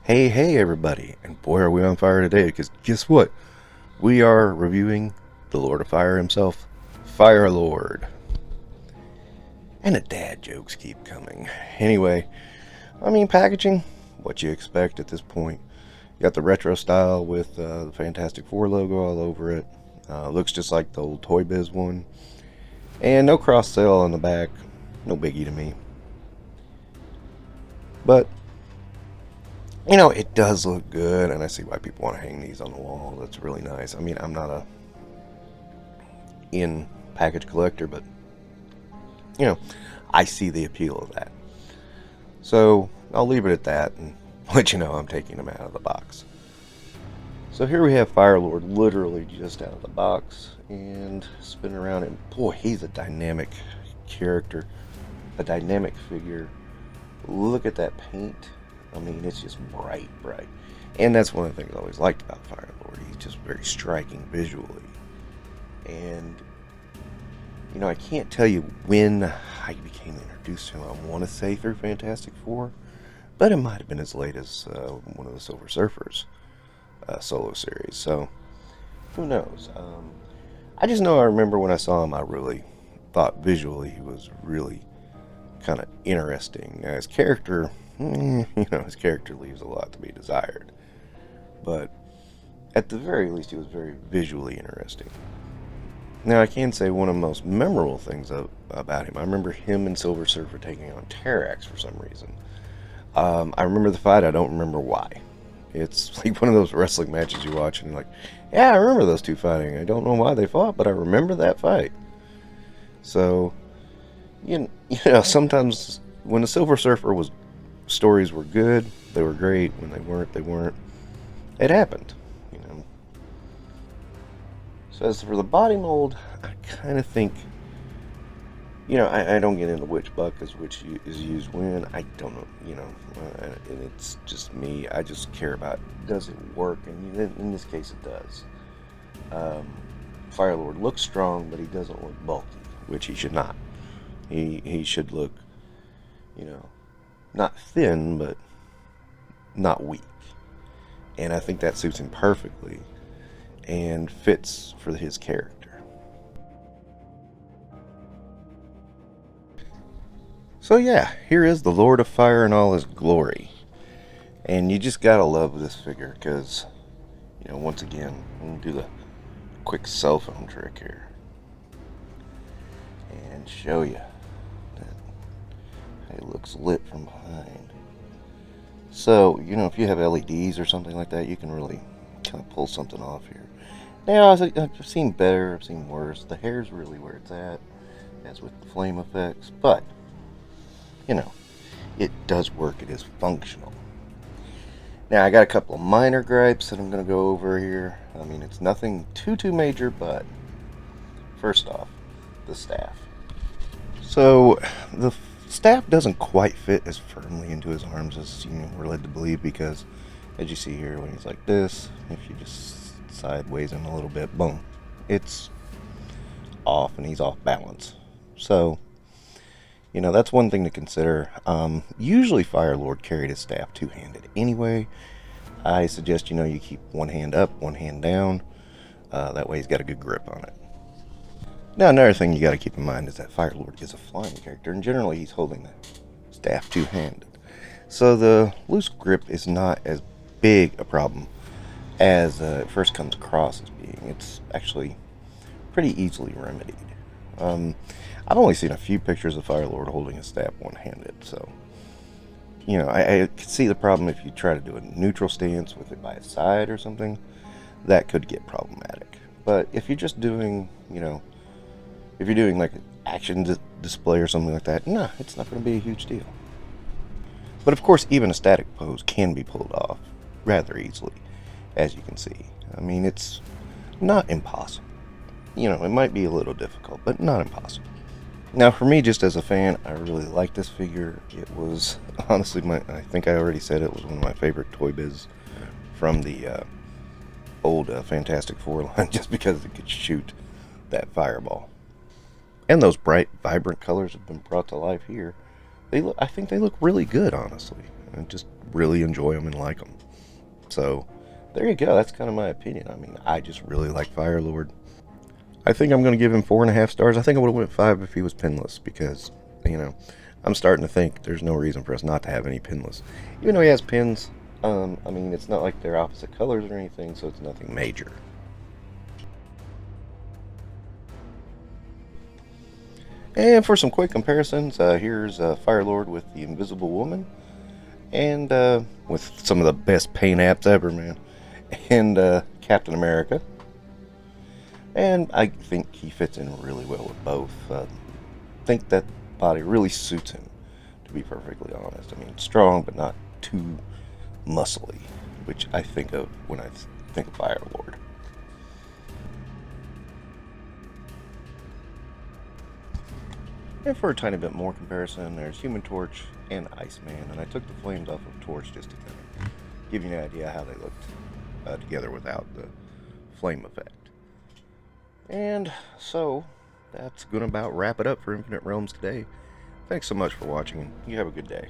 Hey everybody, and boy are we on fire today, because guess what? We are reviewing the Lord of Fire himself, Firelord. And the dad jokes keep coming. Anyway, packaging, what you expect at this point. You got the retro style with the Fantastic Four logo all over it. Looks just like the old Toy Biz one. And no cross sale on the back, no biggie to me. But it does look good, and I see why people want to hang these on the wall. That's really nice. I'm not a package collector, but I see the appeal of that. So I'll leave it at that and let you know I'm taking them out of the box. So here we have Firelord literally just out of the box and spinning around, and boy, he's a dynamic character, a dynamic figure. Look at that paint. It's just bright. And that's one of the things I always liked about Firelord. He's just very striking visually. And, I can't tell you when I became introduced to him. I want to say through Fantastic Four, but it might have been as late as one of the Silver Surfers solo series. So, who knows? I just know I remember when I saw him, I really thought visually he was really kind of interesting. Now, his character... his character leaves a lot to be desired. But at the very least, he was very visually interesting. Now, I can say one of the most memorable things about him, I remember him and Silver Surfer taking on Terrax for some reason. I remember the fight, I don't remember why. It's like one of those wrestling matches you watch and you're like, yeah, I remember those two fighting. I don't know why they fought, but I remember that fight. So, sometimes when the Silver Surfer stories were good, they were great. When they weren't, they weren't. It happened, So as for the body mold, I kind of think, I don't get into which buck is used when. I don't know, and it's just me. I just care about, does it work? And in this case, it does. Firelord looks strong, but he doesn't look bulky, which he should not. He should look, not thin, but not weak. And I think that suits him perfectly and fits for his character. So yeah, here is the Lord of Fire in all his glory. And you just gotta love this figure because, once again, I'm gonna do the quick cell phone trick here and show you. It looks lit from behind. So, if you have LEDs or something like that, you can really kind of pull something off here. Now, I've seen better, I've seen worse. The hair's really where it's at, as with the flame effects. But, it does work. It is functional. Now, I got a couple of minor gripes that I'm going to go over here. It's nothing too major, but first off, the staff. So, the staff doesn't quite fit as firmly into his arms as we're led to believe, because as you see here, when he's like this, if you just sideways him a little bit, boom, it's off and he's off balance. So that's one thing to consider. Usually Firelord carried his staff two-handed anyway. I suggest you keep one hand up, one hand down, that way he's got a good grip on it. Now, another thing you got to keep in mind is that Firelord is a flying character, and generally he's holding the staff two-handed. So the loose grip is not as big a problem as it first comes across as being. It's actually pretty easily remedied. I've only seen a few pictures of Firelord holding his staff one-handed, so I could see the problem if you try to do a neutral stance with it by his side or something. That could get problematic. But if you're just doing, if you're doing like an action display or something like that, nah, it's not going to be a huge deal. But of course, even a static pose can be pulled off rather easily, as you can see. It's not impossible. It might be a little difficult, but not impossible. Now, for me, just as a fan, I really like this figure. It was, honestly, I think I already said it was one of my favorite Toy Biz from the old Fantastic Four line, just because it could shoot that fireball. And those bright, vibrant colors have been brought to life here I think they look really good, honestly. I just really enjoy them and like them. So, there you go. That's kind of my opinion. I mean, I just really like Firelord. I think I'm going to give him 4.5 stars. I think I would have went 5 if he was pinless because, you know, I'm starting to think there's no reason for us not to have any pinless. Even though he has pins, I mean, it's not like they're opposite colors or anything, so it's nothing major. And for some quick comparisons, here's Firelord with the Invisible Woman, and with some of the best paint apps ever, man, and Captain America. And I think he fits in really well with both. I think that body really suits him, to be perfectly honest. I mean, strong but not too muscly, which I think of when I think of Firelord. And for a tiny bit more comparison, there's Human Torch and Iceman, and I took the flames off of Torch just to kind of give you an idea how they looked together without the flame effect. And so, that's going to about wrap it up for Infinite Realms today. Thanks so much for watching, and you have a good day.